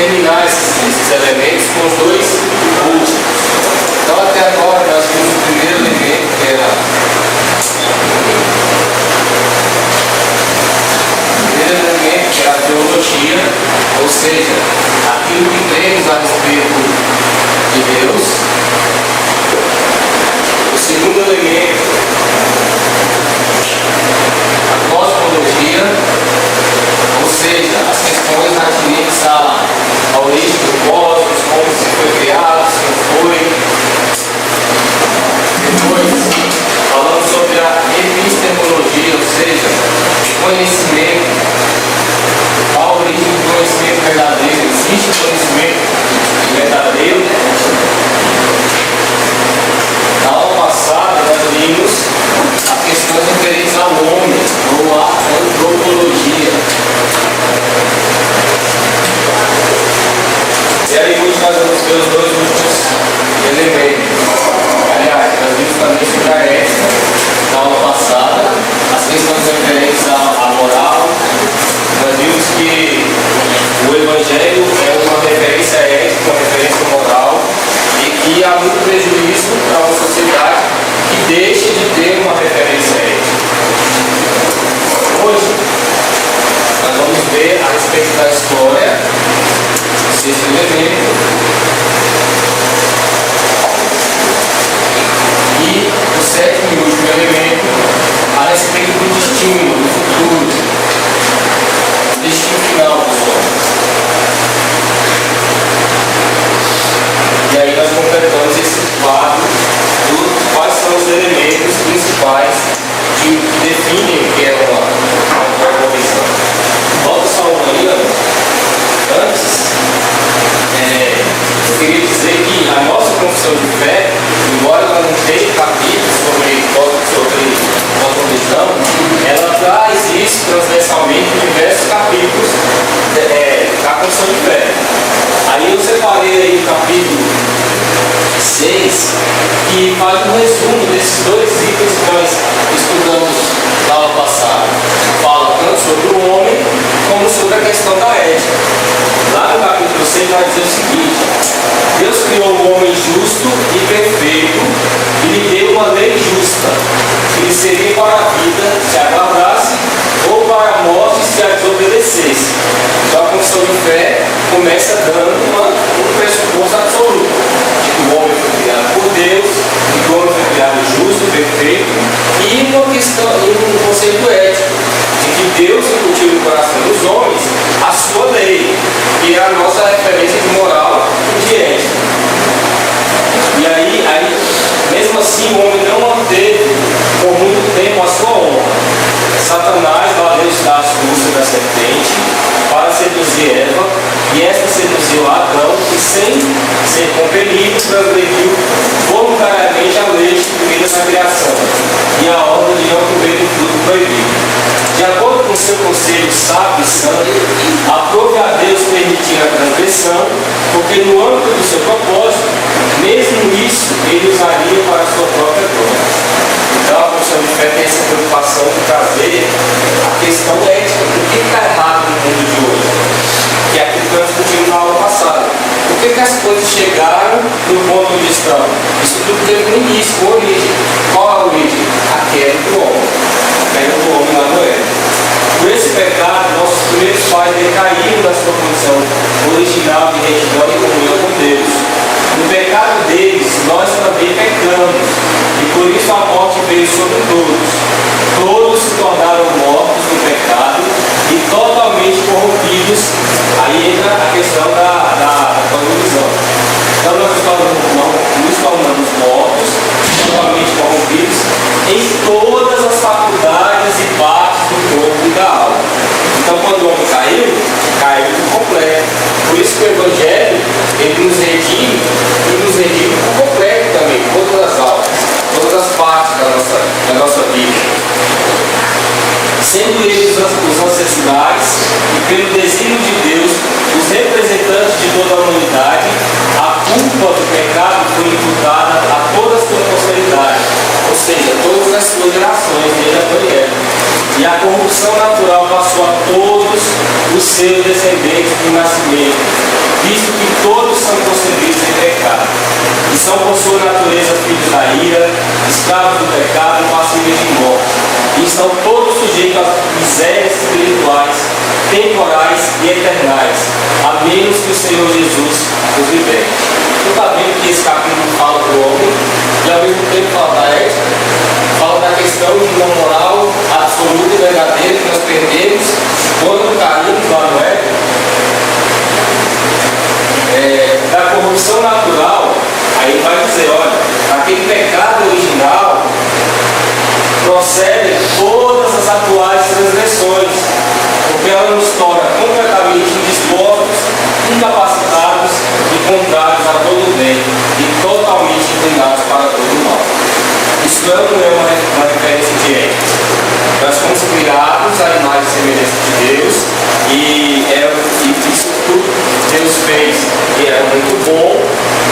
terminar esses elementos com os dois últimos. Então até agora nós vimos o primeiro elemento, que era a teologia, ou seja, aquilo que cremos a respeito de Deus. O segundo elemento, a cosmologia, ou seja, as questões atinentes à origem do cosmos, como se foi criado, se não foi. Depois, falando sobre a epistemologia, ou seja, o conhecimento, a origem do conhecimento verdadeiro. Existe conhecimento verdadeiro? Na aula passada nós vimos as questões referentes ao homem, ou à antropologia. E aí hoje nós vamos ver os dois últimos elementos. Aliás, nós vimos também sobre a ética na aula passada, as questões referentes à moral. Nós vimos que o Evangelho é uma referência ética, uma referência moral, e que há muito prejuízo para uma sociedade que deixa de ter uma referência ética. Hoje, nós vamos ver a respeito da história, sexto elemento, e o sétimo e último elemento, a respeito do destino, do futuro. Destino final dos homens. E aí nós completamos esse quadro de quais são os elementos principais que definem o que é uma cosmovisão. Volta só um aí, antes, eu queria dizer que a nossa confissão de fé, embora ela não tenha capítulos sobre cosmovisão, ela traz isso transversalmente em diversos capítulos da confissão de fé. Aí eu separei aí o capítulo 6, que faz um resumo desses dois itens que nós estudamos na aula passada. Fala tanto sobre o homem, como sobre a questão da ética. Lá no capítulo 6 vai dizer o seguinte: Deus criou o homem justo e perfeito e lhe deu uma lei justa, que lhe seria para a vida se agradasse ou para a morte se a desobedecesse. Então a confissão de fé começa dando um pressuposto absoluto de que o homem foi criado por Deus, de que o homem foi criado justo, perfeito, e uma questão, um conceito ético, de que Deus incutiu no coração dos homens a sua lei, que é a nossa referência de moral e de ética. E aí, mesmo assim, o homem não manteve por muito tempo a sua honra. Satanás lá deu da astúcia da serpente para seduzir Eva, e esta seduziu Adão, e sem ser compelido, transgrediu voluntariamente a lei instituída na criação e a ordem de não comer do fruto proibido. De acordo com seu conselho sábio e santo, aprove a Deus permitir a transgressão, porque no âmbito do seu propósito, mesmo isso, ele usaria para a sua própria glória. Então a confissão de fé tem essa preocupação de trazer a questão ética. O que está errado no mundo de hoje? Que é aquilo que nós discutimos na aula passada. Por que as coisas chegaram no ponto onde estão? Isso tudo teve um início, uma origem. Qual a origem? A queda do homem. A queda do homem lá no Éden. Por esse pecado, nossos primeiros pais decaíram da sua condição original de retidão e comunhão com Deus. No pecado deles, nós também pecamos, e por isso a morte veio sobre todos. Todos se tornaram mortos no pecado e totalmente corrompidos. Aí entra a questão da cosmovisão. Então nós nos tornamos mortos, totalmente corrompidos, em todas as faculdades e partes do corpo e da alma. Então quando o homem caiu por completo. Por isso que o Evangelho, ele nos redime por completo também, todas as almas, todas as partes da nossa vida. Sendo eles os ancestrais e pelo desígnio de Deus, os representantes de toda a humanidade, a culpa do pecado foi imputada a toda a sua posteridade, ou seja, todas as suas gerações, desde a Eva. E a corrupção natural passou a todos os seus descendentes do nascimento. natureza, filhos da ira, escravos do pecado, passíveis de morte. E estão todos sujeitos às misérias espirituais, temporais e eternais, a menos que o Senhor Jesus os liberte. Você está vendo que esse capítulo fala do homem e ao mesmo tempo fala da ética, fala da questão de uma moral absoluta e verdadeira que nós perdemos quando caímos lá no Éden, da corrupção natural. Aí vai dizer, olha, aquele pecado original procede todas as atuais transgressões, porque ela nos torna completamente indispostos, incapacitados e contrários a todo o bem e totalmente inclinados para todo o mal. Isso não é uma referência de ética. Nós fomos criados à imagem e semelhança de Deus e isso tudo Deus fez e era muito bom.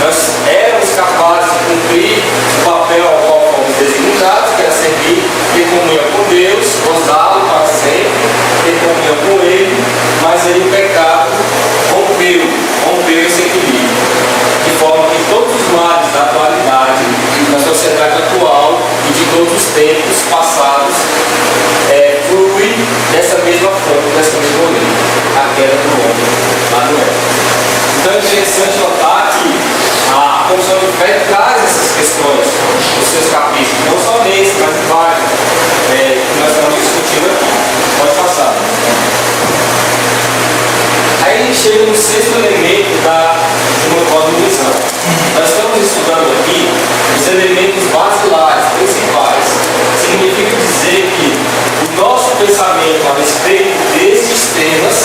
Nós éramos capazes de cumprir o papel ao qual fomos designados, que era servir, ter comunhão com Deus, gozá-lo para sempre, ter comunhão com Ele, mas aí o pecado rompeu esse equilíbrio, de forma que todos os males da atualidade, na sociedade atual e de todos os tempos passados, fluem dessa mesma fonte, dessa mesma origem, a queda do homem lá no Éden. Então é interessante notar que a Confissão de Fé traz essas questões nos seus capítulos, não só nesse, mas em vários, que nós estamos discutindo aqui. Pode passar. Aí a gente chega no sexto elemento de uma cosmovisão. Nós estamos estudando aqui os elementos basilares, principais. Significa dizer que o nosso pensamento a respeito desses temas,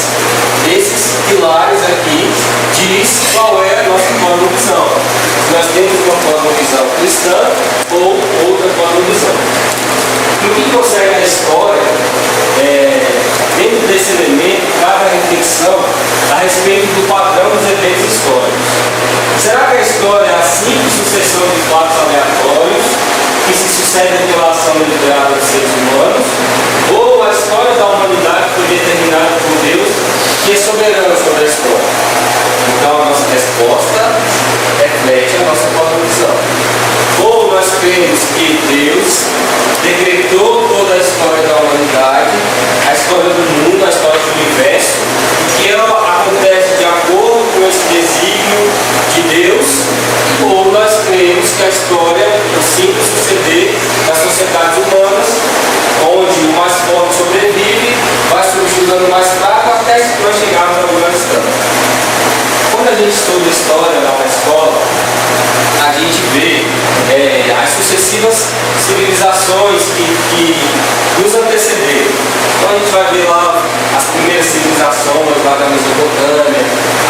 desses pilares aqui, diz qual é a nossa cosmovisão. Nós temos uma cosmovisão cristã ou outra cosmovisão. No que consegue a história, dentro desse elemento, cabe a reflexão a respeito do padrão dos eventos históricos. Será que a história é a simples sucessão de fatos aleatórios que se sucedem pela ação deliberada dos seres humanos? Ou a história da humanidade foi determinada por Deus, que é soberano sobre a história? Então a nossa resposta reflete a nossa cosmovisão. Ou nós cremos que Deus decretou toda a história da humanidade, a história do mundo, a história do universo, que ela acontece de acordo com esse desígnio de Deus, ou nós cremos que a história é o simples suceder das sociedades humanas, onde o mais forte sobrevive, vai subjugando o mais fraco até nós chegarmos ao lugar que estamos. Quando a gente estuda história lá na escola, a gente vê as sucessivas civilizações que nos antecederam. Então a gente vai ver lá as primeiras civilizações lá da Mesopotâmia,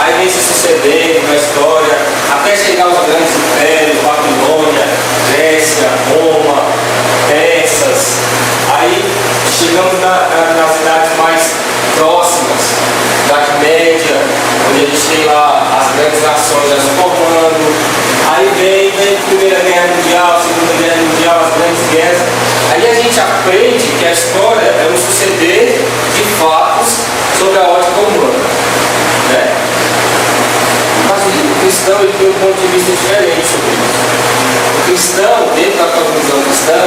aí vem se sucedendo na história, até chegar aos grandes impérios, Babilônia, Grécia, Roma, Persas. Aí chegamos nas cidades mais próximas, Idade Média, onde a gente tem lá as grandes nações já se formando. Aí vem a Primeira Guerra Mundial, Segunda Guerra Mundial, as grandes guerras. Aí a gente aprende que a história é um suceder de fatos sobre a ótica humana, né? Mas o cristão ele tem um ponto de vista diferente sobre isso. O cristão, dentro da cosmovisão cristã,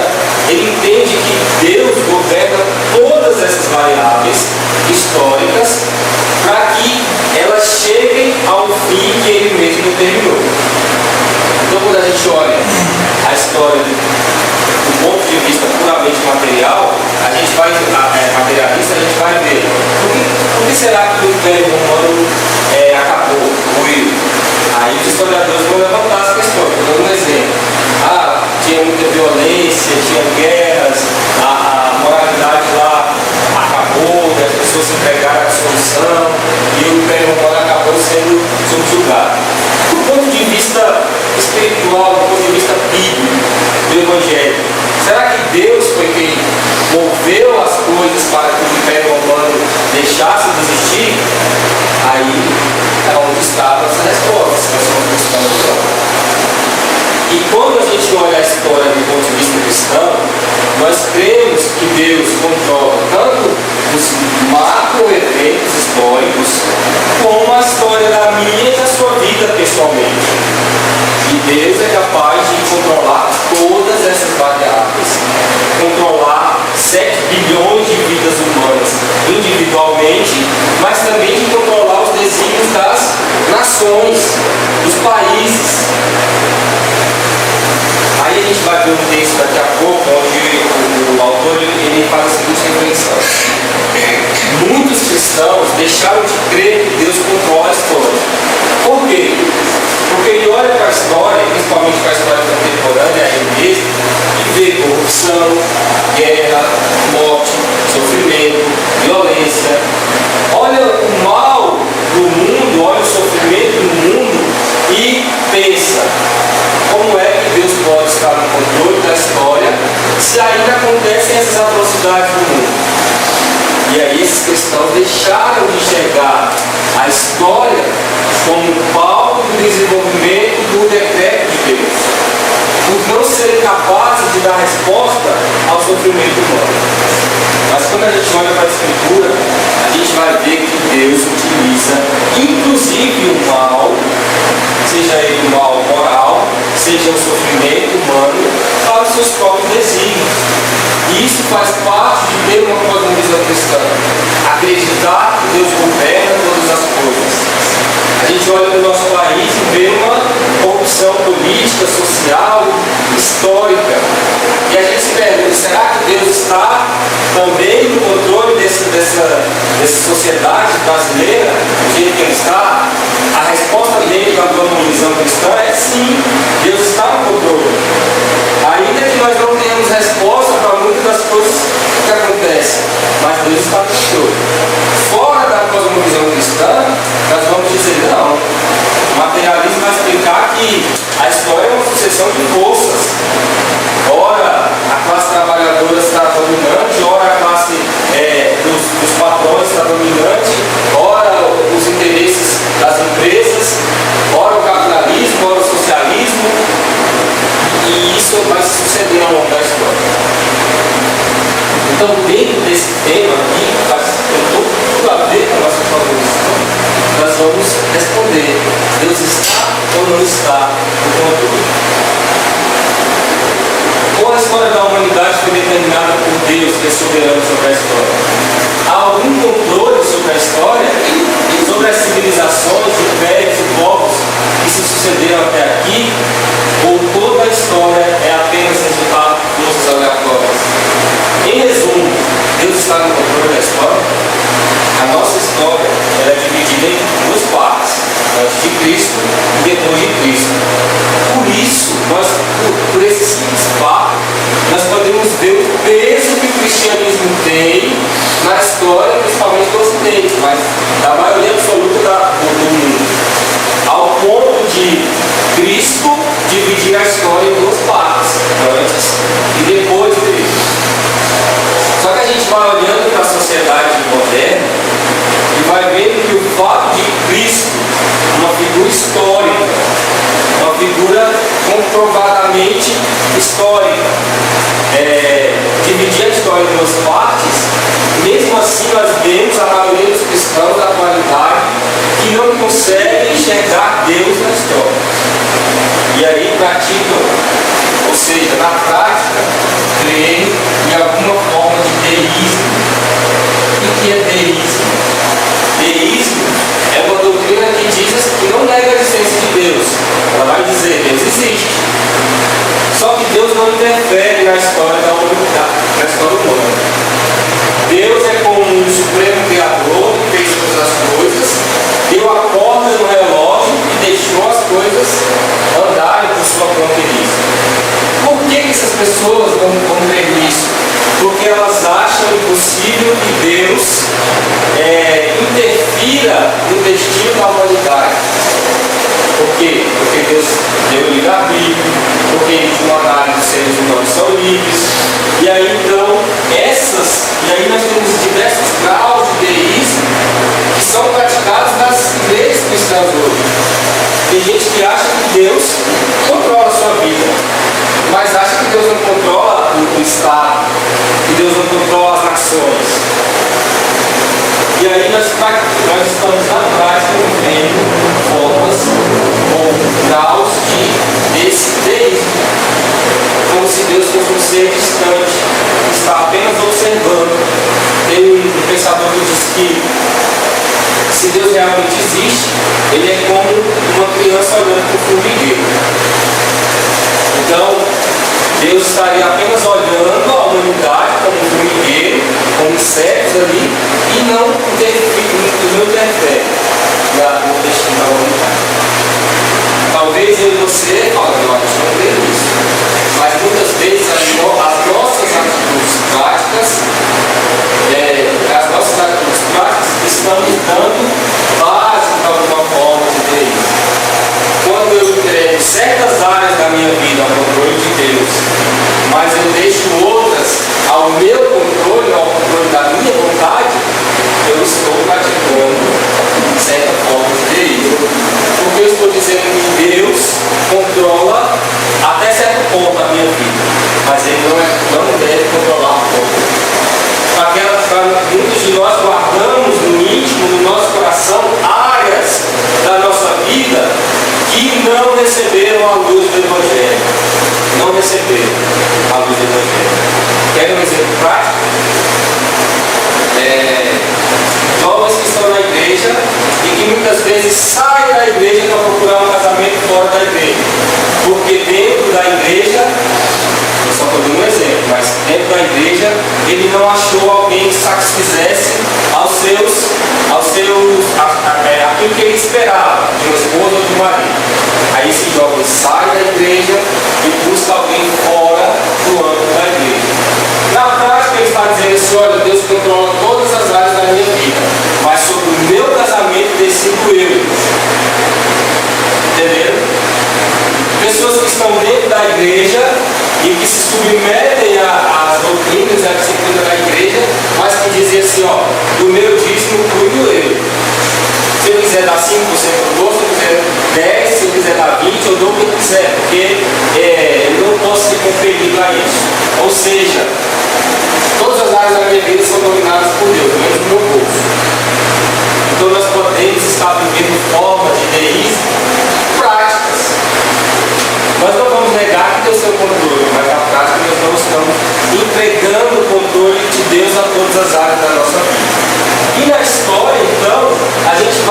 ele entende que Deus governa todas essas variáveis históricas para que elas cheguem ao fim que ele mesmo determinou. Então, quando a gente olha a história do ponto de vista puramente material, a gente vai, materialista, a gente vai ver por que será que o Império Romano acabou, ruiu? Aí os historiadores vão levantar as questões. Estou dando um exemplo. Tinha muita violência, tinha guerras, a moralidade lá acabou, as pessoas se entregaram à dissolução e o Império Romano acabou sendo subjugado. Do ponto de vista espiritual, do ponto de vista bíblico, do Evangelho, será que Deus foi quem moveu as coisas para que o Império Romano deixasse de existir? Aí é onde está a nossa resposta, se nós somos cristãos. E quando a gente olha a história do ponto de vista cristão, nós cremos que Deus controla tanto os macro-eventos históricos, como a história da minha e da sua vida pessoalmente. E Deus é capaz de controlar controlar todas essas variáveis, controlar 7 bilhões de vidas humanas individualmente, mas também de controlar os desígnios das nações, dos países. Aí a gente vai ver um texto daqui a pouco, onde o autor ele faz a seguinte reflexão: muitos cristãos deixaram de crer que Deus controla a história. Por quê? Porque ele olha para a história, principalmente para a história contemporânea, ele mesmo, e vê corrupção, guerra, morte, sofrimento, violência. Olha o mal do mundo, olha o sofrimento do mundo e pensa: como é que Deus pode estar no controle da história se ainda acontecem essas atrocidades no mundo? E aí esses cristãos deixaram de enxergar a história como palco do desenvolvimento do decreto de Deus, por não serem capazes de dar resposta ao sofrimento humano. Mas quando a gente olha para a Escritura, a gente vai ver que Deus utiliza inclusive o mal, seja ele o mal moral, seja o sofrimento humano, para os seus próprios desígnios. E isso faz parte de ter uma cosmovisão cristã. Acreditar que Deus governa todas as coisas. A gente olha para o nosso país e vê uma corrupção política, social, histórica. E a gente se pergunta: será que Deus está também no controle dessa sociedade brasileira, do jeito que ele está? A resposta dele da cosmovisão cristã é sim, Deus está no controle. Ainda que nós não tenhamos resposta para muitas das coisas que acontecem, mas Deus está no controle. Fora da cosmovisão cristã, nós vamos dizer: não, o materialismo vai explicar que a história é uma sucessão de forças. Ora a classe trabalhadora está dominante, ora a classe dos patrões está dominante, ora os interesses das empresas, ora o capitalismo, ora o socialismo, e isso vai se suceder ao longo da história. Então, dentro desse tema aqui, tem tudo a ver com a nossa cosmovisão, nós vamos responder: Deus está ou não está no controle? Ou a história da humanidade foi determinada por Deus, que é soberano sobre a história? Há algum controle sobre a história, sobre as civilizações, impérios e povos que se sucederam até aqui? Ou toda a história é apenas resultado de forças aleatórias? Em resumo, Deus está no controle da história? A nossa história ela é dividida em duas partes: antes de Cristo e depois de Cristo. Por isso, por esse simples fato, nós podemos ver o peso que o cristianismo tem na história, principalmente do Ocidente, mas da maioria absoluta do mundo, ao ponto de Cristo dividir a história em duas partes: antes e depois dele. Só que a gente vai olhando para a sociedade moderna e vai vendo que o fato de Cristo, uma figura histórica, uma figura comprovadamente histórica, dividir a história em duas partes, mesmo assim nós vemos a maioria dos cristãos da atualidade que não conseguem enxergar Deus na história. E aí praticam, ou seja, na prática, creem em alguma forma de deísmo. O que é deísmo? Deísmo é uma doutrina que diz que não nega a existência de Deus. Ela vai dizer: Deus existe. Só que Deus não interfere na história da humanidade, na história humana. Deus é como um supremo criador que fez todas as coisas, deu a corda no relógio e deixou as coisas andarem por sua conta e risco. Por que essas pessoas vão crer nisso? Porque elas acham impossível que Deus interfira no destino da humanidade. Por quê? Porque Deus deu livre-arbítrio, porque Ele tinha uma análise dos seres humanos são livres. E aí então, nós temos diversos graus de deísmo que são praticados nas igrejas cristãs hoje. Tem gente que acha que Deus controla a sua vida, mas acha que Deus não controla o Estado, que Deus não controla as nações. E aí nós estamos atrás vendo formas ou graus desse deísmo. ele é como uma criança olhando para o formigueiro. Então, Deus estaria apenas olhando a humanidade como um formigueiro, como insetos ali, e não interfere no destino da humanidade. Talvez eu e você, não, a gente não crê nisso, mas muitas vezes as nossas atitudes práticas estão me dando base de alguma forma de ver isso. Quando eu entrego certas áreas da minha vida ao controle de Deus, mas eu deixo outras ao meu controle, ao controle da minha vontade, eu estou praticando certa forma de ver isso. Porque eu estou dizendo que Deus controla até certo ponto a minha vida, mas Ele não deve controlar tudo. Muitos de nós guardamos no íntimo do nosso coração áreas da nossa vida que não receberam a luz do Evangelho. Não receberam a luz do Evangelho. Quer um exemplo prático? Jovens que estão na igreja e que muitas vezes saem da igreja para procurar um casamento fora da igreja. Porque dentro da igreja, eu só estou dando um exemplo, mas dentro da igreja ele não achou alguém que satisfizesse aquilo que ele esperava de uma esposa ou de um marido. Aí esse jovem sai da igreja e busca alguém fora do âmbito da igreja. Na prática ele está dizendo assim: olha, Deus controla todas as áreas da minha vida, mas sobre o meu casamento decido eu. Entenderam? Pessoas que estão dentro da igreja e que se submetem às doutrinas, à disciplina da igreja, mas que dizem assim: ó, do meu dízimo cuido eu. Se eu quiser dar 5%, eu dou. Se eu quiser 10%, se eu quiser dar 20%, eu dou o que eu quiser, porque eu não posso ser compelido a isso. Ou seja, todas as áreas da minha vida são dominadas por Deus, menos o meu bolso. Então nós podemos estar vivendo formas de deísmo práticas. Nós não vamos negar que Deus tem o controle, mas na prática nós não estamos entregando o controle de Deus a todas as áreas da nossa vida. E na história, então, a gente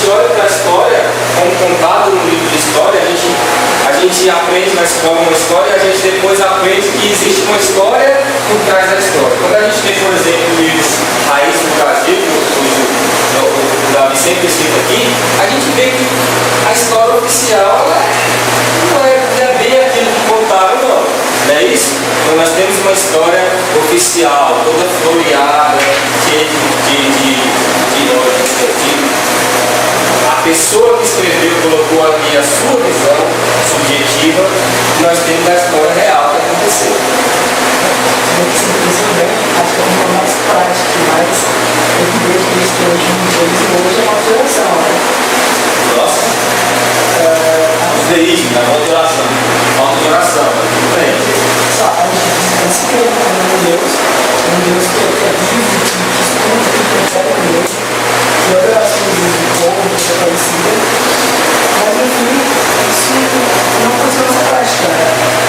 olha para a história, como contado no livro de história, a gente aprende na escola uma história e a gente depois aprende que existe uma história por trás da história. Quando a gente tem, por exemplo, livros Raiz do Brasil, o Davi sempre cita aqui, a gente vê que a história oficial não é bem aquilo que contaram, não. Não é isso? Então nós temos uma história oficial, toda floreada, cheia a pessoa que escreveu colocou aqui a sua visão subjetiva, e nós temos a história real que aconteceu. Acho que é uma mais prática, mais evidente que isso hoje é uma alteração, né? Nossa. Os deísmos, a autoração. Autoração. Só a gente se crê em Deus que é vivo, que escuta, que percebe Deus, que olha as coisas do povo, que é parecida. Mas no fim, isso não funciona essa prática, né?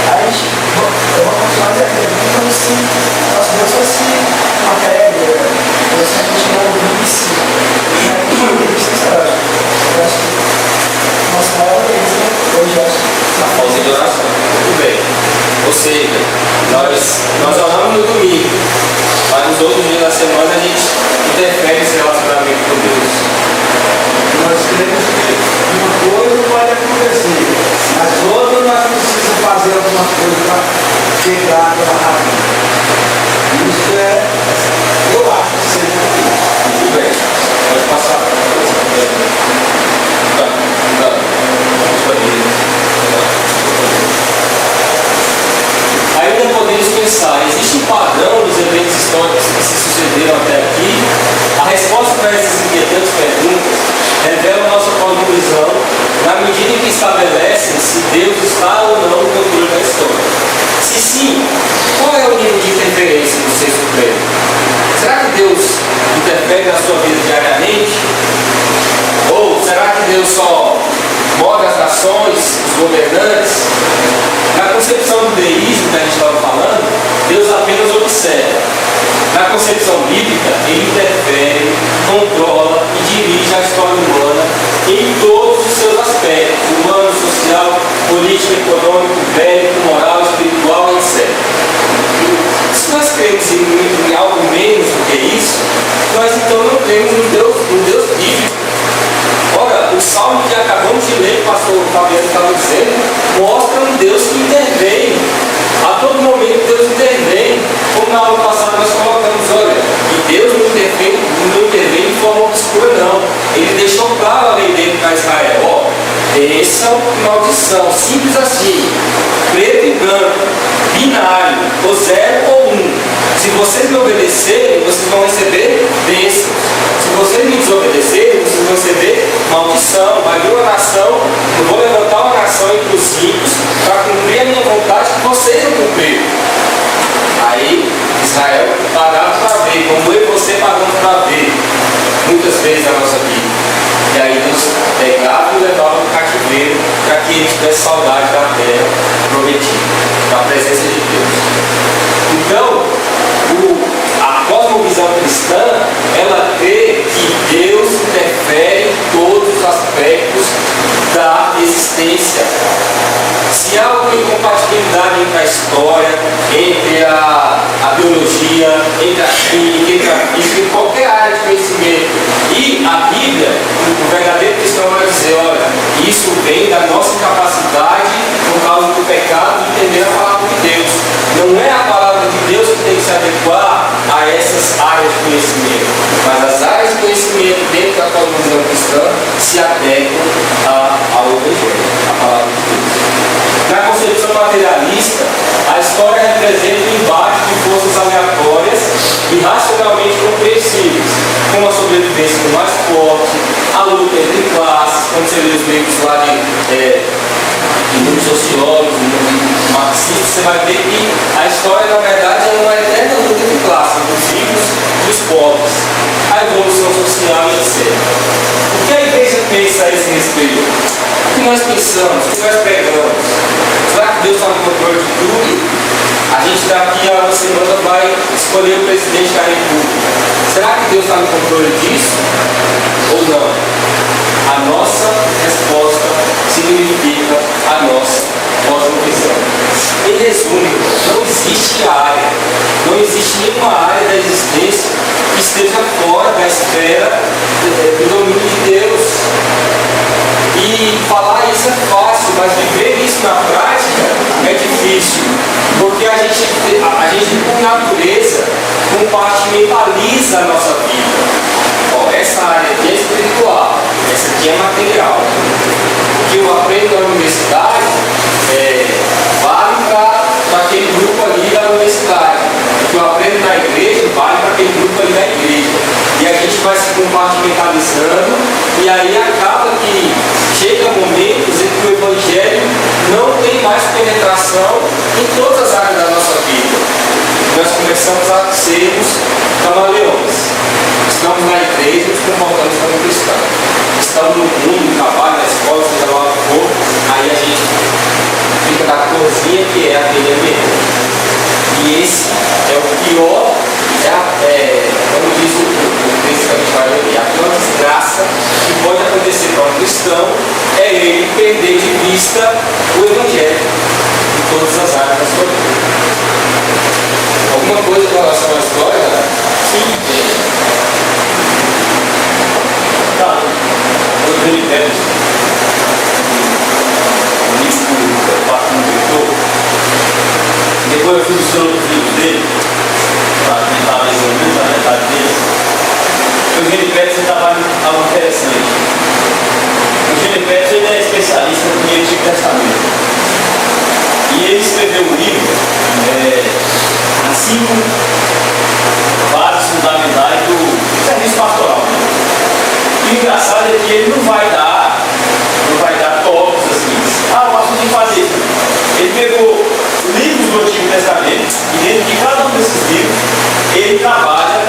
A gente, eu vou continuar dizendo, como se nosso Deus fosse uma pedra, ou se a gente não ouvisse, né? Eu acho que nossa maior beleza hoje, acho que a pausa de oração. Muito bem. Ou seja, nós oramos no domingo, mas nos outros dias da semana a gente interfere esse relacionamento com Deus. Nós cremos que uma coisa pode acontecer, mas outra nós precisamos fazer alguma coisa para chegar àquela razão. Isso eu acho que seja. Muito bem. Pode passar. Ainda podemos pensar, existe um padrão dos eventos históricos que se sucederam até aqui? A resposta para essas inquietantes perguntas revela a nossa cosmovisão na medida em que estabelecem se Deus está ou não no controle da história. Se sim, qual é o nível de interferência do Ser Supremo? Será que Deus interfere na sua vida diariamente? Ou será que Deus só move as nações, os governantes? Na concepção do deísmo que a gente estava falando, Deus apenas observa. Na concepção bíblica, Ele interfere, controla e dirige a história humana em todos os seus aspectos, humano, social, político, econômico, bélico, moral, espiritual, etc. Se nós cremos em algo menos do que isso, nós então não cremos no Deus bíblico. Ora, o salmo que acabamos de ler, que o pastor Fabiano estava dizendo, mostra um Deus que intervém. A todo momento Deus intervém. Como na aula passada nós colocamos, olha, e Deus não intervém de forma obscura, não. Ele deixou claro a lei dele para Israel. Ó, bênção e maldição, simples assim, preto e branco, binário, ou 0 ou 1. Se vocês me obedecerem, vocês vão receber bênçãos. Se vocês me desobedecerem, vocês vão receber maldição. Vai vir uma nação, eu vou levantar uma nação entre os ricos para cumprir a minha vontade que vocês não cumpriram. Aí Israel parava para ver, como eu e você pagamos para ver, muitas vezes na nossa vida. E aí Deus pegava e levava no cativeiro para que eles tivessem saudade da terra prometida, da presença de Deus. Então, a cosmovisão cristã, ela crê que Deus interfere em todos os aspectos da existência. Se há alguma incompatibilidade entre a história, entre a biologia, entre a química, entre a física, em qualquer área de conhecimento, e a Bíblia, o verdadeiro cristão vai dizer, olha, isso vem da nossa incapacidade por causa do pecado de entender a palavra de Deus. Não é a palavra de Deus que tem que se adequar a essas áreas de conhecimento, mas as áreas de conhecimento dentro da cosmovisão cristã se adequam ao Evangelho, à palavra de Deus. Na concepção materialista, a história representa um embate de forças aleatórias e racionalmente compreensíveis, como a sobrevivência do mais forte, a luta entre classes, quando você lê os livros lá de muitos sociólogos, marxistas, você vai ver que a história, na verdade, é uma eterna luta de classes, dos ricos e dos pobres, a evolução social e etc. O que a igreja pensa a esse respeito? O que nós pensamos? O que nós pregamos? Será que Deus está no controle de tudo? A gente daqui a uma semana vai escolher o presidente da República. Será que Deus está no controle disso? Ou não? A nossa resposta significa a nossa cosmovisão. Em resumo, não existe área, não existe nenhuma área da existência que esteja fora da esfera do domínio de Deus. E falar isso é fácil, mas viver isso na prática é difícil, porque a gente por natureza, compartimentaliza a nossa vida. Ó, essa área aqui é espiritual, essa aqui é material. O que eu aprendo na universidade vale para aquele grupo ali da universidade. O que eu aprendo na igreja vale para aquele grupo ali da igreja. E a gente vai se compartimentalizando, e aí acaba que chega momentos em que o Evangelho não tem mais penetração em todas as áreas da nossa vida. Nós começamos a sermos camaleões. Estamos na igreja e nos comportamos como cristãos. Estamos no mundo, no trabalho, na escola, seja lá o que for, aí a gente fica na corzinha que é aquele ambiente. E esse é o pior, como diz o texto que a gente vai ler, a pior desgraça que pode acontecer para um cristão é ele perder de vista o Evangelho em todas as áreas da sua vida. Alguma coisa com relação à história? Sim. Tá. Os Filipenses, o livro Patrão do Diretor, depois eu fui buscando outros livros dele, para tentar mais ou menos a metade deles. O Filipenses estava algo interessante. O Filipenses ele é especialista no Antigo Testamento. E ele escreveu um livro, as 5 bases fundamentais do serviço pastoral. E o engraçado é que ele não vai dar tópicos assim. O pastor tem que fazer isso. Ele pegou livros do Antigo Testamento e dentro de cada um desses livros ele trabalha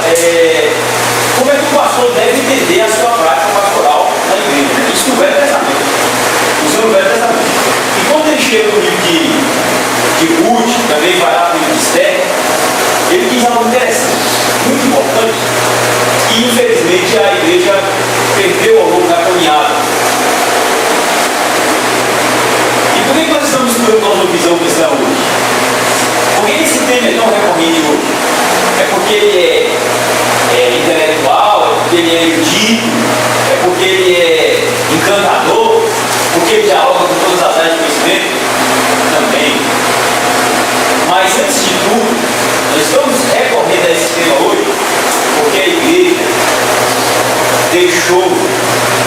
como é que o pastor deve entender a sua prática pastoral na igreja. Né? Isso no Velho Testamento. Isso no Velho Testamento. E quando ele chega no livro de Ruth, também vai lá para o livro de Esther, ele diz algo interessante, muito importante, que infelizmente a igreja perdeu ao longo da caminhada. E por que nós estamos estudando cosmovisão cristã hoje? Por que esse tema é tão recorrente hoje? É porque ele é intelectual, é porque ele é erudito, é porque ele é encantador, porque ele dialoga com todas as áreas de conhecimento? Também. Mas antes de tudo, nós estamos recorrendo a esse tema hoje porque a igreja deixou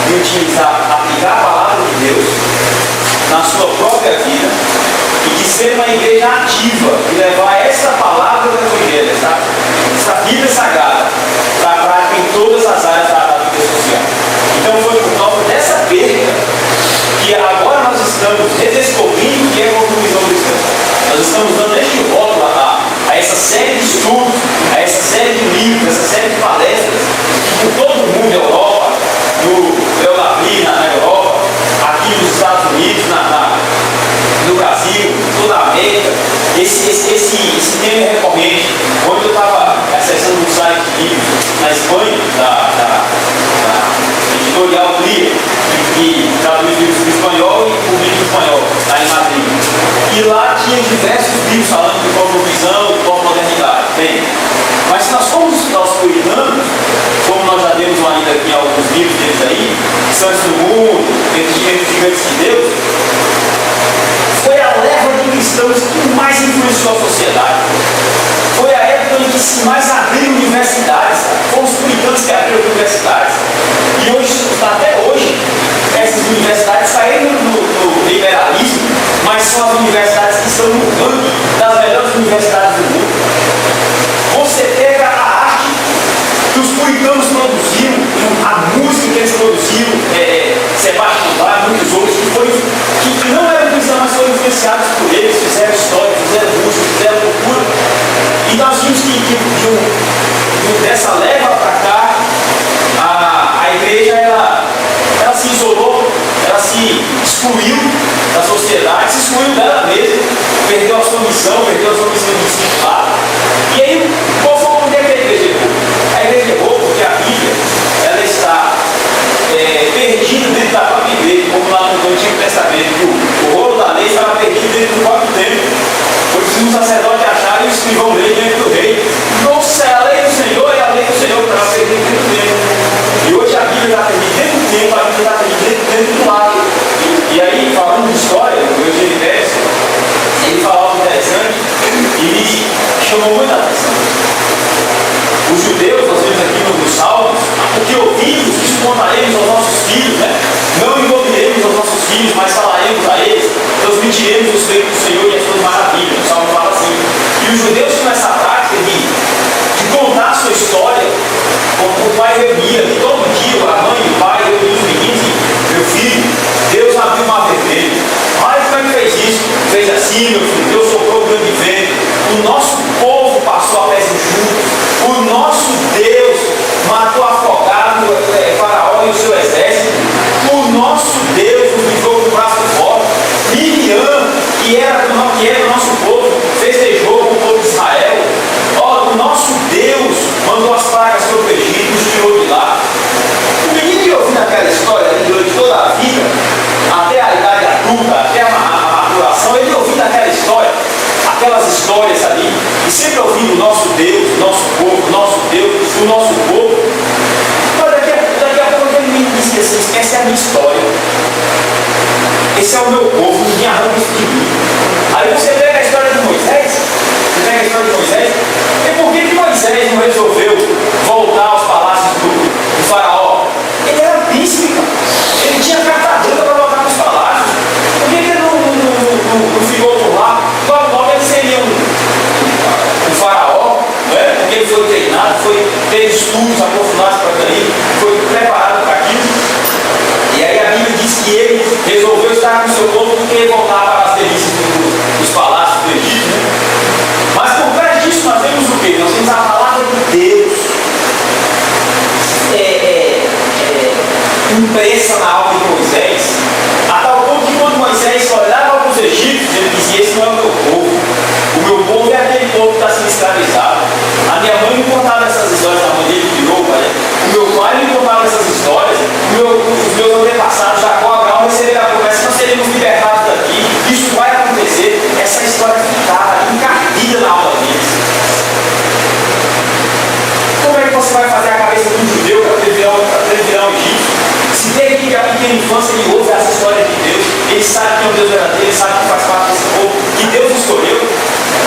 de aplicar a palavra de Deus na sua própria vida e de ser uma igreja ativa e levar essa palavra do Evangelho, essa vida sagrada, para a prática em todas as áreas da vida social. Então foi por causa dessa perda que agora nós estamos redescobrindo o que é cosmovisão cristã. Nós estamos dando este rótulo a essa série de estudos, a essa série de livros, essa série de palestras, que por todo o mundo, Europa, no Leolabri, na Europa, aqui nos Estados Unidos, no Brasil, toda a América, esse tema é recorrente. Ontem eu estava acessando um site de livros na Espanha, da editorial Clia, que traduz livros do espanhol e publica em espanhol, lá em Madrid. E lá tinha diversos livros falando de cosmovisão, de pós-modernidade. Bem, mas se nós formos estudar os puritanos, como nós já demos uma ida aqui em alguns livros deles aí, Santos do Mundo, Entre os Gigantes de Deus, foi a leva de cristãos que mais influenciou a sociedade. Foi a época em que se mais abriram universidades, foram os puritanos que abriram universidades. E hoje, até hoje, essas universidades saíram do liberalismo, mas são as universidades que estão no ranking das melhores universidades do mundo. Você pega a arte que os puritanos produziram, a música que eles produziram, Sebastião Bach, muitos outros, que não eram cristãos, mas foram influenciados por eles, fizeram história, fizeram música, fizeram cultura. E nós vimos que dessa leva para cá, a igreja ela se isolou, ela se excluiu da sociedade, se excluiu dela mesma, perdeu a sua missão, perdeu a sua missão de discipulado. E aí, qual foi o que a igreja errou? A igreja errou porque a Bíblia ela está perdida dentro da própria igreja, como lá no Antigo Testamento, que o rolo da lei estava perdido dentro do próprio templo. Foi preciso um sacerdote achar e o escrivão dele diante do rei. Nossa, é a lei do Senhor, é a lei do Senhor que estava perdida dentro do templo. E hoje a Bíblia está perdida dentro do templo, a Bíblia está perdida dentro do lado. E aí, falando de história, o Eugênio Verso, ele falou algo interessante e me chamou muita atenção. Os judeus, nós vemos aqui nos Salmos, o que ouvimos, isso contaremos aos nossos filhos, né? Não envolveremos aos nossos filhos, mas falaremos a eles, transmitiremos os feitos do Senhor e as suas maravilhas. O Salmo fala assim. E os judeus tinham essa prática de contar a sua história, como o pai reunia, e todo dia a mãe e o pai reuniam os meninos e, meu filho, Deus abriu o mar vermelho. Olha como é que fez isso? Fez assim, meu filho, Deus soprou o grande vento. O nosso povo passou a pés enxutos. O nosso Deus matou afogado Faraó e o seu exército. O nosso Deus nos livrou com o braço forte. Miriam, que era do nosso povo, festejou com o povo de Israel. O nosso Deus mandou as pragas sobre o Egito, nos tirou de lá. O menino que ouviu aquela história durante toda a vida, até a idade adulta, até a maturação, ele ouvindo aquela história, aquelas histórias ali, e sempre ouvindo o nosso Deus, o nosso povo, o nosso Deus, o nosso povo. Mas daqui a pouco ele me disse assim: essa é a minha história, esse é o meu povo, ninguém arranca isso de mim. Aí você pega a história de Moisés, e por que Moisés não resolveu voltar aos palácios do faraó? Ele era príncipe, ele tinha carta branca para voltar para os palácios. Por que ele não ficou por lá? Logo ele seria um faraó, não é? Porque ele foi treinado, teve estudos aprofundados para aquilo, foi preparado para aquilo. E aí a Bíblia diz que ele resolveu estar com o seu povo porque ele voltava para as delícias dos palácios do Egito, né? Mas por trás disso nós temos o quê? Nós temos a palavra de Deus impressa na alma de Moisés, a tal ponto que quando Moisés olhava para os egípcios, ele dizia: esse não é o meu povo. O meu povo é aquele povo que está sendo escravizado. A minha mãe me contava essas histórias, a mãe dele de novo, né? O meu pai me contava essas histórias, infância ele ouve as histórias de Deus, ele sabe que é um Deus verdadeiro, ele sabe que faz parte desse povo, que Deus escolheu.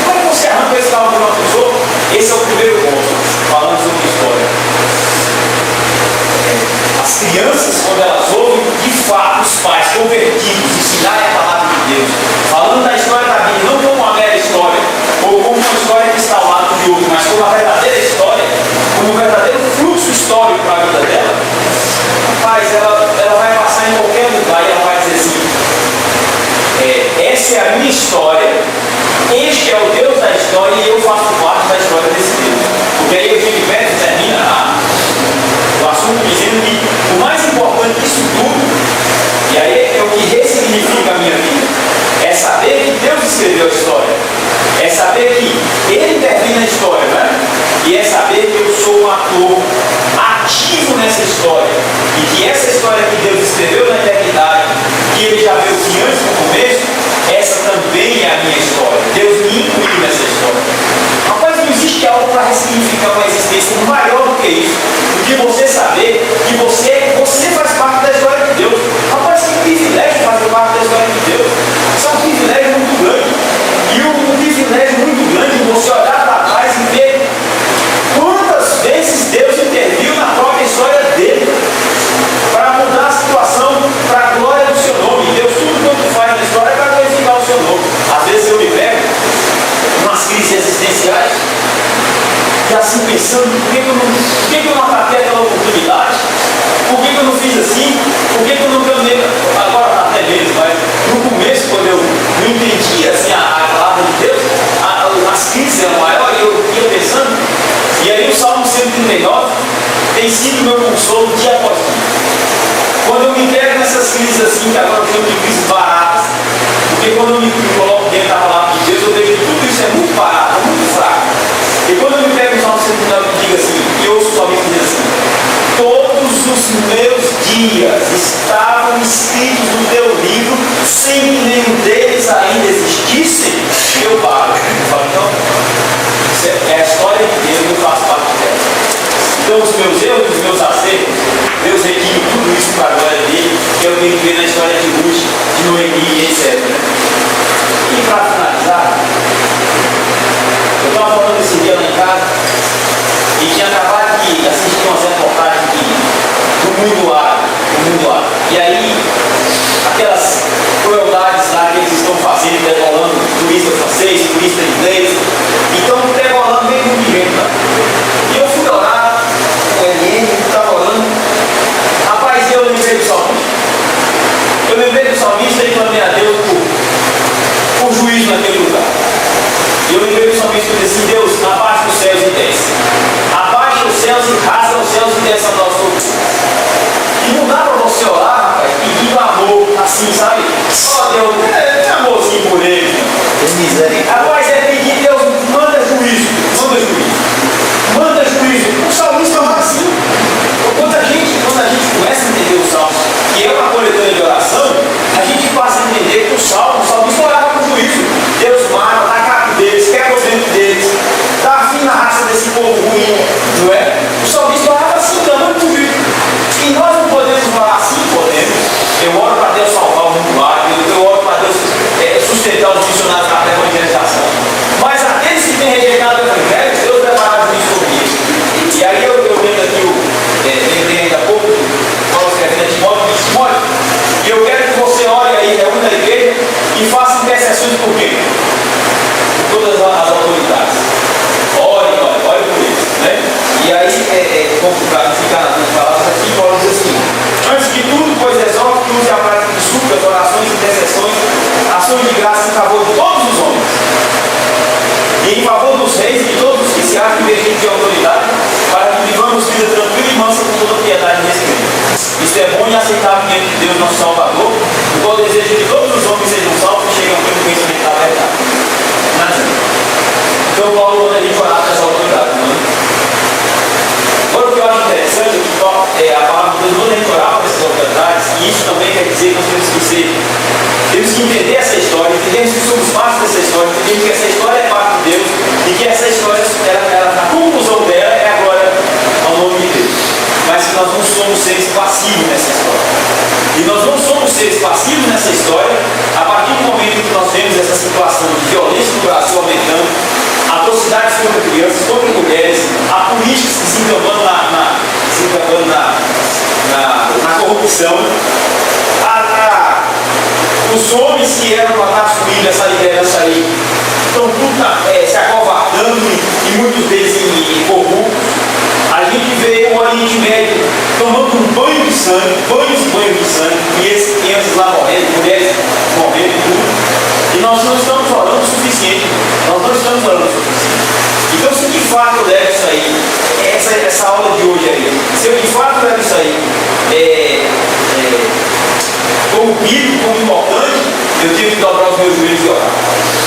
Como é que você arranca esse carro de uma pessoa? Esse é o primeiro ponto, falando sobre história. As crianças, quando elas ouvem de fato os pais convertidos ensinarem a palavra de Deus, falando da história da Bíblia, não como uma mera história, ou como uma história que está ao lado de outro, mas como uma verdadeira história, como um verdadeiro fluxo histórico para a vida dela, rapaz, ela vai passar em qualquer lugar e ela vai dizer assim: essa é a minha história, este é o Deus da história e eu faço parte da história desse Deus. Porque aí o Gilberto termina o assunto dizendo que o mais importante disso tudo, e aí é o que ressignifica a minha vida, é saber que Deus escreveu a história, é saber que Ele intervém na história, né? E é saber que eu sou um ator ativo nessa história, e que essa história que Deus escreveu na eternidade, que Ele já viu que antes do começo, essa também é a minha história. Deus me incluiu nessa história. Rapaz, não existe algo para ressignificar uma existência maior do que isso, do que você saber que você faz parte da história de Deus. Rapaz, que privilégio fazer parte da história de Deus. Isso é um privilégio muito grande. E um privilégio muito grande você olhar para trás e ver quantas vezes Deus interviu na própria história dele para mudar a situação para a glória do seu nome. E Deus tudo quanto faz na história é para glorificar o seu nome. Às vezes eu me pego umas crises existenciais e assim pensando, por que eu não acatei aquela oportunidade? Por que eu não fiz assim? Por que eu não caminhei? Agora está até mesmo, mas no começo, quando eu não entendia assim, a palavra de Deus, as crises eram maiores e eu ia pensando. E aí o Salmo 139 tem sido meu consolo dia após dia. Quando eu me pego nessas crises assim, que agora eu tenho crises baratas, porque quando eu me coloco dentro da palavra de Deus, eu vejo que tudo isso é muito barato, muito fraco. E quando eu me pego no Salmo 139 e digo assim, e ouço só me dizer assim: todos os meus dias estavam escritos no teu livro, sem que nenhum deles ainda existisse, eu paro. Eu falo, então, é a história de Deus, eu faço parte dela. Então os meus erros e os meus acertos, Deus require tudo isso para a glória dele, que eu tenho que ver na história de Ruth, de Noemi, etc. E para finalizar, eu estava falando esse dia lá em casa e tinha acabado de assistir umas reportagens do mundo árabe. E aí, aquelas crueldades lá que eles estão fazendo, degolando turista francês, turista inglês, então degolando meio mundo de gente lá. E eu fui orar, o LN estava orando. Rapaz, eu lembrei do salmista. Eu lembrei do salmista e clamei a Deus por juízo naquele lugar. E eu lembrei do salmista e disse assim: Deus, abaixa os céus e desce. Abaixa os céus e rasga os céus e desce a nossa altura. E não dá para você orar, rapaz, pedindo amor, assim, sabe? Ó Deus, tem amorzinho por ele. Rapaz, é pedir, Deus, manda juízo. Manda juízo. O salmista é assim. Quando a gente começa a entender o salmo, que é uma coletânea de oração, a gente passa a entender que o salmista orava com juízo. Deus mata, dá cabo deles, quebra os dentes deles, dá fim na raça desse povo ruim, não é? O salmista orava assim, clamando por juízo. E nós não podemos falar assim, podemos. Eu oro para Deus salvar o mundo árabe, eu oro para Deus sustentar os missionários da evangelização. Mas aqueles que têm rejeitado o evangelho, Deus preparou juízo sobre isso. E aí eu lembro aqui, lembrei ainda há pouco, Paulo escrevendo a Timóteo, e eu quero que você ore aí, reúna a igreja e faça intercessões por quê? Por todas as autoridades. Ore por eles, né? E aí, para não ficar nas minhas palavras aqui, Paulo diz assim: antes de tudo, pois exorto que use a prática de súplicas, orações, intercessões, ações de graça em favor de todos os homens, e em favor dos reis e de todos os que se acham investidos de autoridade, para que vivamos vida tranquila e mansa com toda piedade e respeito. Isto é bom e aceitável diante de Deus, nosso Salvador, o qual deseja que todos os homens sejam salvos e cheguem ao pleno conhecimento da verdade. Então, Paulo manda a gente orar para essa autoridade, não é? Agora, o que eu acho interessante é que a palavra de Deus manda a gente orar para essas autoridades, e isso também quer dizer que nós temos que entender essa história, entendemos que somos parte dessa história, entendemos que essa história é parte de Deus, e que essa história, a conclusão dela é a glória ao nome de Deus. Mas que nós não somos seres passivos nessa história. E nós não passivos nessa história, a partir do momento que nós vemos essa situação de violência no Brasil aumentando, atrocidades contra crianças, contra mulheres, a política se encampando na corrupção, os homens que eram para dar assumindo essa liderança aí estão tudo se acovardando e muitos deles em corruptos. A gente vê o Oriente Médio tomando um banho de sangue, banhos e banhos de sangue, crianças lá morrendo, mulheres morrendo e tudo. E nós não estamos falando o suficiente. Nós não estamos falando o suficiente. Então, se de fato eu levo isso aí, essa aula de hoje aí, se eu de fato levo isso aí como bíblico, como importante, eu tive que dobrar os meus joelhos e orar.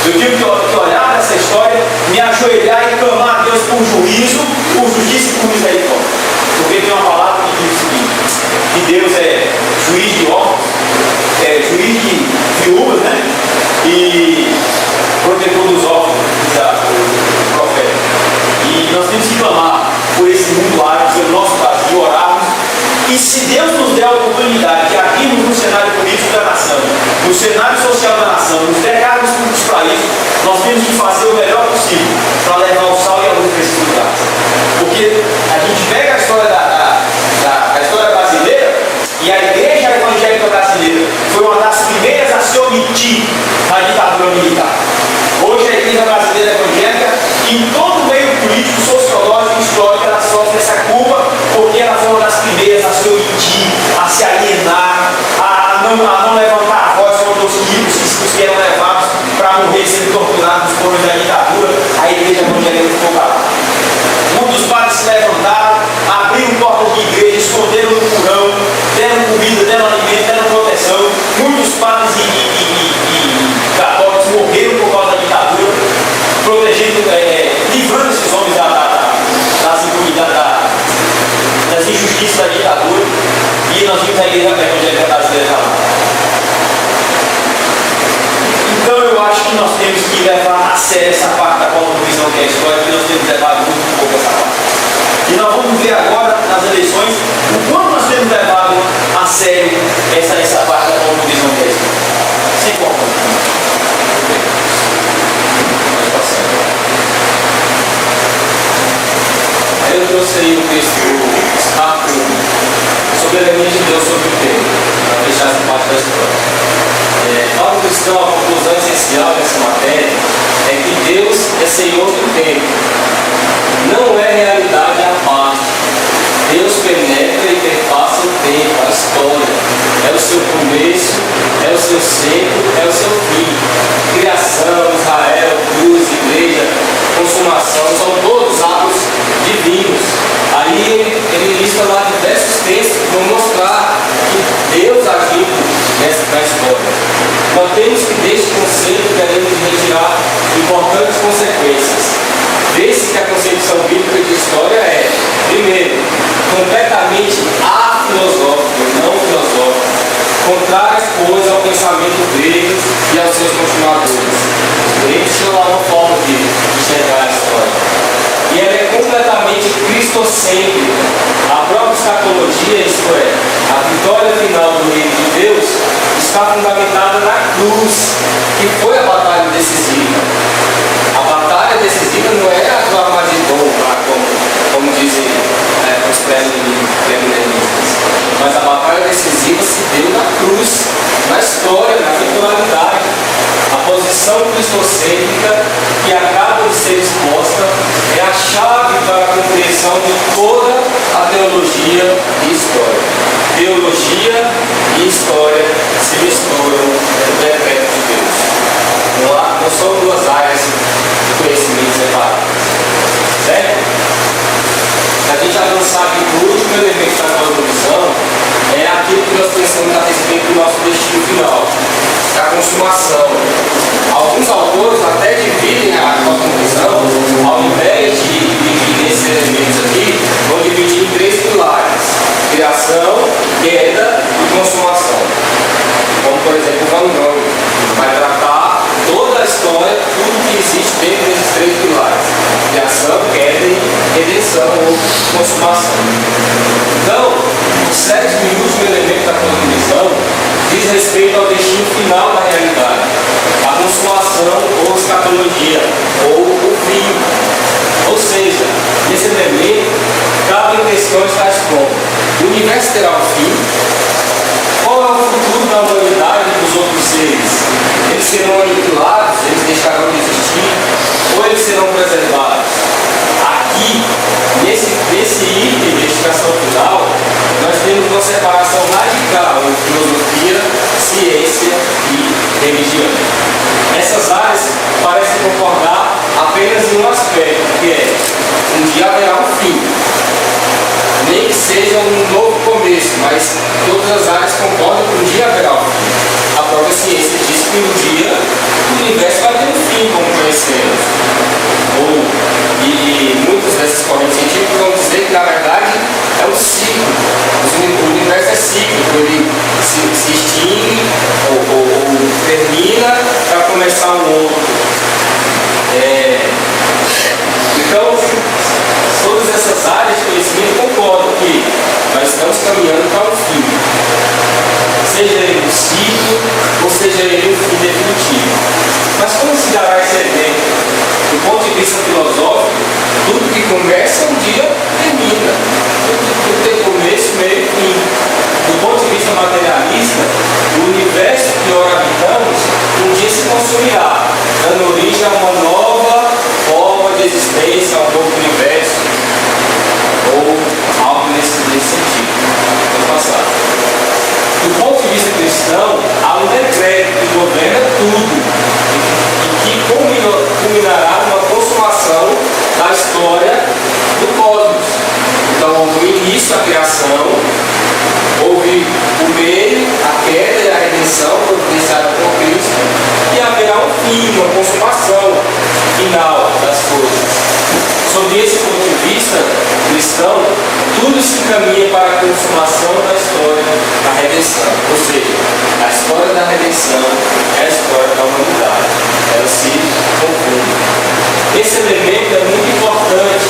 Eu tive que olhar para essa história, me ajoelhar e clamar a Deus por juízo, por justiça e por misericórdia. Porque tem uma palavra que diz o seguinte, que Deus é juiz de órfãos, juiz de viúvas, né? E protetor dos órfãos, diz o profeta. E nós temos que clamar por esse mundo árabe, pelo nosso Brasil, orarmos. E se Deus nos der a oportunidade de agirmos no cenário político da nação, no cenário social da nação, nos der cargos públicos para isso, nós temos que fazer o melhor possível para levar o sal e a luz para esses lugares. Porque a gente pega a história da história brasileira e a igreja evangélica brasileira foi uma das primeiras a se omitir na ditadura militar. Hoje a igreja brasileira evangélica, em todo o meio político, sociológico e histórico, ela sofre essa culpa porque ela foi uma das primeiras a se omitir, a se alienar, a não levantar a voz contra os ricos que eram levados para morrer sendo torturados por da ditadura. A igreja evangélica ficou calada. Muitos padres se levantaram, abriram portas de igreja, esconderam no porão, deram comida, deram alimento, deram proteção. Muitos padres e católicos morreram por causa da ditadura, protegendo, livrando esses homens das impunidades, das injustiças da ditadura. E nós vimos a igreja evangélica brasileira calada. Então eu acho que nós temos que levar a sério essa parte da cosmovisão que é a história, que nós temos que levar muito pouco essa parte. E nós vamos ver agora, nas eleições, o quanto nós temos levado a sério essa parte da cosmovisão que é a história. Sem conta. Aí eu trouxe aí um texto sobre elementos de Deus sobre o tempo, para fechar essa parte da história. Para o cristão, a conclusão essencial dessa matéria é que Deus é Senhor do tempo. Não é realidade à parte. Deus penetra e perpassa o tempo, a história. É o seu começo, é o seu centro, é o seu fim. Criação, Israel, cruz, igreja, consumação, são todos atos divinos. Aí ele lista lá diversos textos que vão mostrar que Deus agiu na história. Nós temos que deste conceito queremos retirar importantes consequências. Vê-se que a concepção bíblica de história é, primeiro, completamente afilosófica, não filosófica, contrária, pois, ao pensamento grego e aos seus continuadores. Eles tinham lá uma forma de enxergar a história. E ela é completamente cristocêntrica. A própria escatologia, isto é, a vitória final do reino de Deus, está fundamentada na cruz, que foi a batalha decisiva. A batalha decisiva não é a do Armagedon, como dizem os pré-milenistas, mas a batalha decisiva se deu na cruz, na história, na titularidade. A posição cristocêntrica que acaba de ser exposta é a chave para a compreensão de toda a teologia e história. Teologia e história se misturam no decreto de Deus. Não são duas áreas de conhecimento separadas. Certo? Se a gente avançar aqui para o último elemento da cosmovisão, é aquilo que nós pensamos a respeito do nosso destino final, a consumação. Alguns autores até dividem a cosmovisão, ao invés de dividir esses elementos aqui, vão dividir em três pilares: criação, queda e consumação. Como, por exemplo, o Van Gogh vai tratar toda a história, tudo que existe dentro desses três pilares: criação, queda e redenção ou consumação. Então, o sétimo e último elemento da cosmovisão diz respeito consumação ou escatologia, ou o fim. Ou seja, nesse elemento, cabem questões tais como: o universo terá um fim? Qual é o futuro da humanidade e dos outros seres? Eles serão aniquilados? Eles deixarão de existir? Ou eles serão preservados? Aqui, nesse item de explicação final, nós temos uma separação radical entre filosofia, ciência e religião. Essas áreas parecem concordar apenas em um aspecto, que é: um dia haverá um fim. Nem que seja um novo começo, mas todas as áreas concordam que um dia haverá um fim. A própria ciência diz que um dia o universo vai ter um fim, como conhecemos. E muitas dessas correntes científicas vão dizer que, na verdade, é um ciclo. O universo é cíclico, ele se extingue ou termina para começar um outro. Então, todas essas áreas de conhecimento concordam que nós estamos caminhando para um fim. Seja ele um ciclo, ou seja ele um fim definitivo. Mas como se dará esse evento? Do ponto de vista filosófico, tudo que começa um dia termina. Tudo tem começo, meio e fim. Do ponto de vista materialista, o universo que ora habitamos um dia se consumirá, dando origem a uma nova forma de existência, a um novo universo, ou algo nesse sentido. Vamos passar. Do ponto de vista cristão, há um decreto que governa tudo e que culminará numa consumação da história do cosmos. Então, houve o início, a criação, houve o meio, a queda e a redenção providenciada por Cristo, e haverá um fim, uma consumação final das coisas. Sob esse ponto de vista cristão, tudo se encaminha para a consumação da história da redenção. Ou seja, a história da redenção é a história da humanidade. Elas se confundem. Esse elemento é muito importante,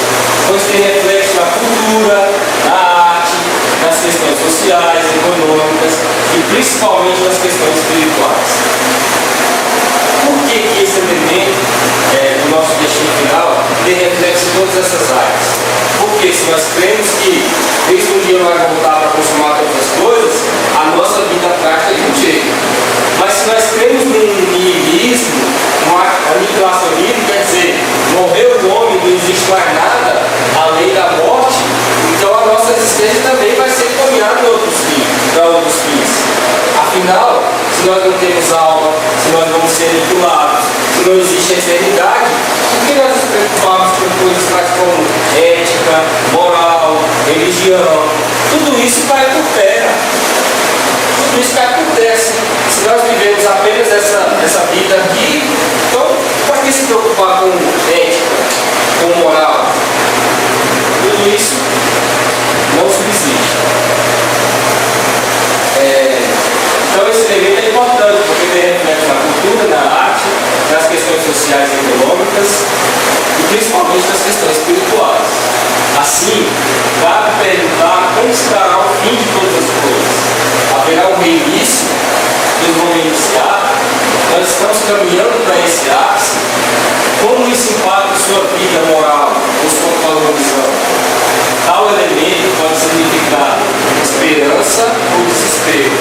pois tem reflexo na cultura, na arte, nas questões sociais, econômicas e principalmente nas questões espirituais. Por que esse elemento do nosso destino final tem reflexo em todas essas áreas? Porque se nós cremos que Cristo um dia vai voltar para consumar todas as coisas, a nossa vida prática é de um jeito. Mas se nós cremos num niilismo, num aniquilacionismo, quer dizer, morreu o homem, não existe mais nada além da morte, então a nossa existência também vai ser caminhada para outros fins. Afinal, se nós não temos alma, se nós vamos ser aniquilados, se não existe eternidade, por que nós nos preocupamos com coisas tais como ética, moral, religião? Tudo isso cai por terra. Tudo isso cai por terra. Se nós vivemos apenas essa vida aqui, então para que se preocupar com ética, com moral? Tudo isso não subsiste. Então esse elemento é importante, porque tem reflexo na cultura, na arte, nas questões sociais e econômicas e principalmente nas questões espirituais. Assim, cabe perguntar como se dará o fim de todas as coisas. Haverá um reinício, Deus vai reiniciar, nós estamos caminhando para esse ápice. Como isso impacta sua vida moral ou sua cosmovisão? Tal elemento pode significar esperança ou desespero.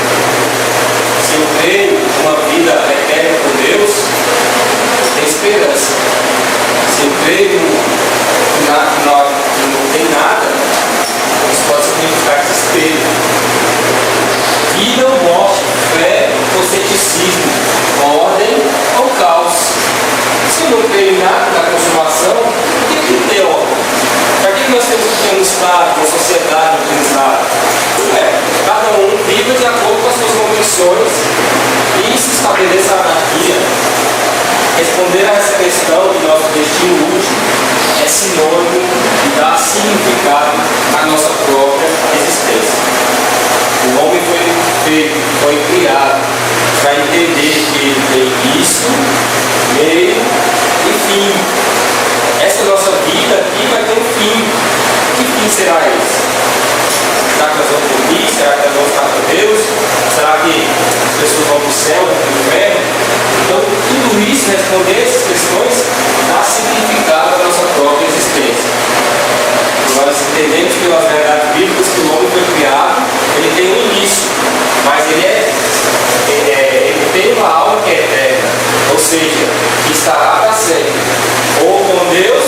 Se eu creio uma vida eterna com Deus, tem esperança. Se eu creio que não tem nada, isso pode significar desespero. Vida ou morte, fé ou ceticismo, ordem ou caos. Se eu não creio em nada da consumação, por que tem ordem? Para que nós temos que ter um Estado, uma sociedade organizada? Cada um viva de acordo com as suas convicções e se estabeleça a anarquia. Responder a essa questão de nosso destino último é sinônimo de dar significado à nossa própria existência. O homem foi feito, foi criado para entender que ele tem início, meio e fim. Essa nossa vida aqui vai ter um fim. Que fim será esse? Será que nós vamos dormir? Será que nós vamos estar com Deus? Será que as pessoas vão para o céu, vão para o inferno? Então, tudo isso responder essas questões dá significado à nossa própria existência. Nós entendemos pelas verdades bíblicas que o homem foi criado, ele tem um início, mas ele tem uma alma que é eterna, ou seja, que estará para sempre, ou com Deus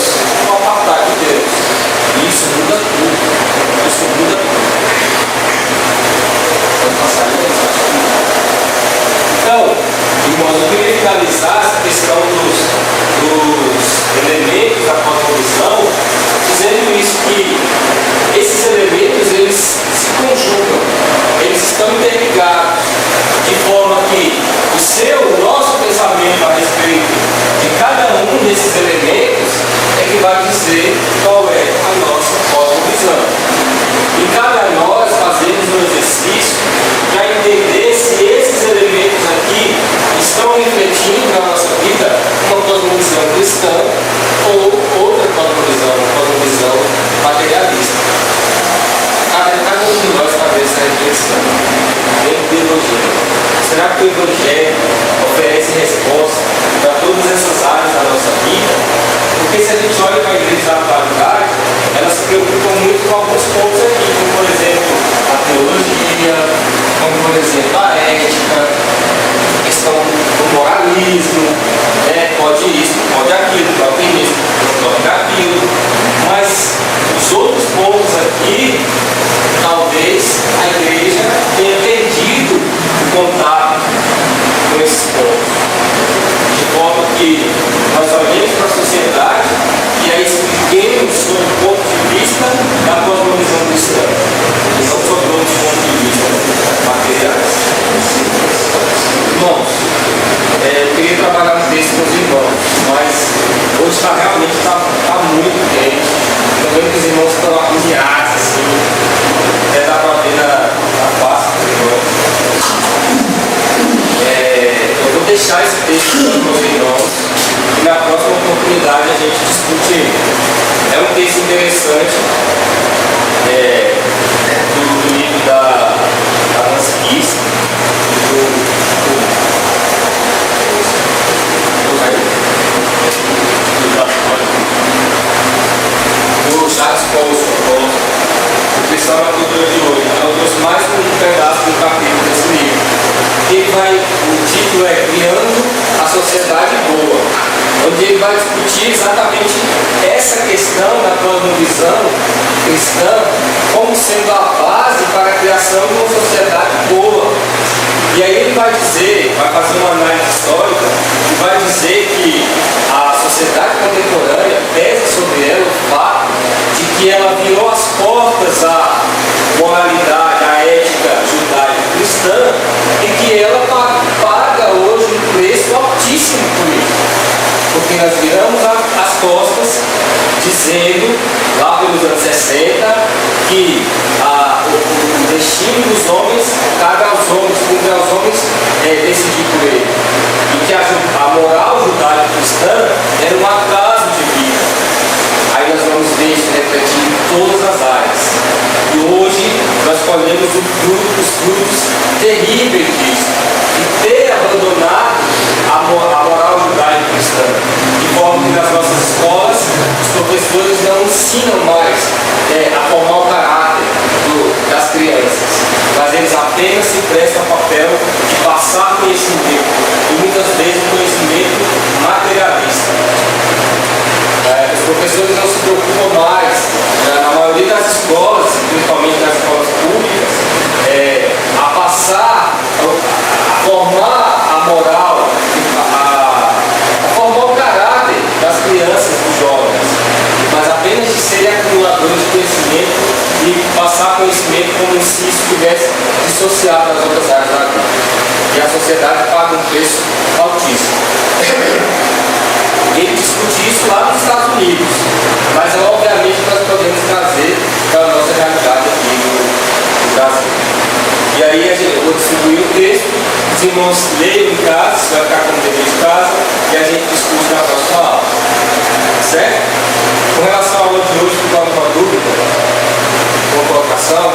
ou apartado de Deus. E isso muda tudo. Isso muda tudo. Pode passar aí, então, irmãos, eu queria finalizar essa questão dos elementos da cosmovisão, dizendo isso, que esses elementos eles se conjugam, eles estão interligados, de forma que o nosso pensamento a respeito de cada um desses elementos é que vai dizer qual é a nossa cosmovisão. E cabe a nós fazermos um exercício para entender se esses elementos aqui estão refletindo na nossa vida uma cosmovisão cristã ou outra cosmovisão materialista. Cada um de nós fazer essa reflexão dentro do Evangelho. Será que o Evangelho oferece resposta para todas essas áreas da nossa vida? Porque se a gente olha para a igreja da atualidade, ela se preocupa muito com alguns pontos aqui, como por exemplo a teologia, como por exemplo a ética, a questão do moralismo, pode isso, pode aquilo, pode isso, pode aquilo, mas os outros pontos aqui, talvez a igreja tenha perdido o contato com esses pontos, de forma que nós olhemos para a sociedade e aí expliquemos sob o ponto de vista da cosmovisão cristã, e não sob outros pontos de vista materiais. Irmãos, eu queria trabalhar um texto com os irmãos, mas hoje realmente está muito quente. Estou vendo que os irmãos estão agoniados, assim, até dá para ver na face dos irmãos. Eu vou deixar esse texto para os irmãos e na próxima oportunidade a gente discute ele. É um texto interessante do livro da Nancy Kiss, do Charles Colson, o Cristão na Cultura de Hoje. Eu trouxe mais um pedaço do capítulo desse livro. O título é Criando a Sociedade Boa, onde ele vai discutir exatamente essa questão da cosmovisão cristã como sendo a base para a criação de uma sociedade boa. E aí ele vai fazer uma análise histórica e vai dizer que a sociedade contemporânea pesa sobre ela o fato de que ela virou as portas à moralidade, à ética judaico-cristã e que ela paga hoje um preço altíssimo por isso. Porque nós viramos as costas dizendo, lá pelos anos 60, que o destino dos homens cabe aos homens, cumpre aos homens decidir por ele. E que a moral judaico-cristã era um acaso de vida. Aí nós vamos ver isso refletido em todas as áreas. E hoje nós colhemos os frutos terríveis disso. De ter abandonado a moral judaico-cristã. De forma que nas nossas escolas os professores não ensinam mais a formar o caráter das crianças, mas eles apenas se prestam ao papel de passar conhecimento, e muitas vezes um conhecimento materialista. Os professores não se preocupam mais, na maioria das escolas, principalmente nas escolas públicas, a passar, a formar a moral, a formar o caráter das crianças, dos jovens, mas apenas de serem acumuladores de conhecimento e passar conhecimento como se estivesse dissociado das outras áreas da vida. E a sociedade paga um preço altíssimo. Ele discute isso lá nos Estados Unidos, mas obviamente nós podemos trazer para a nossa realidade aqui no Brasil. E aí eu vou distribuir o texto, os irmãos leiam em casa, isso vai ficar como dever de casa, e a gente discute na próxima aula. Certo? Com relação à aula de hoje, ficou alguma dúvida? Uma colocação?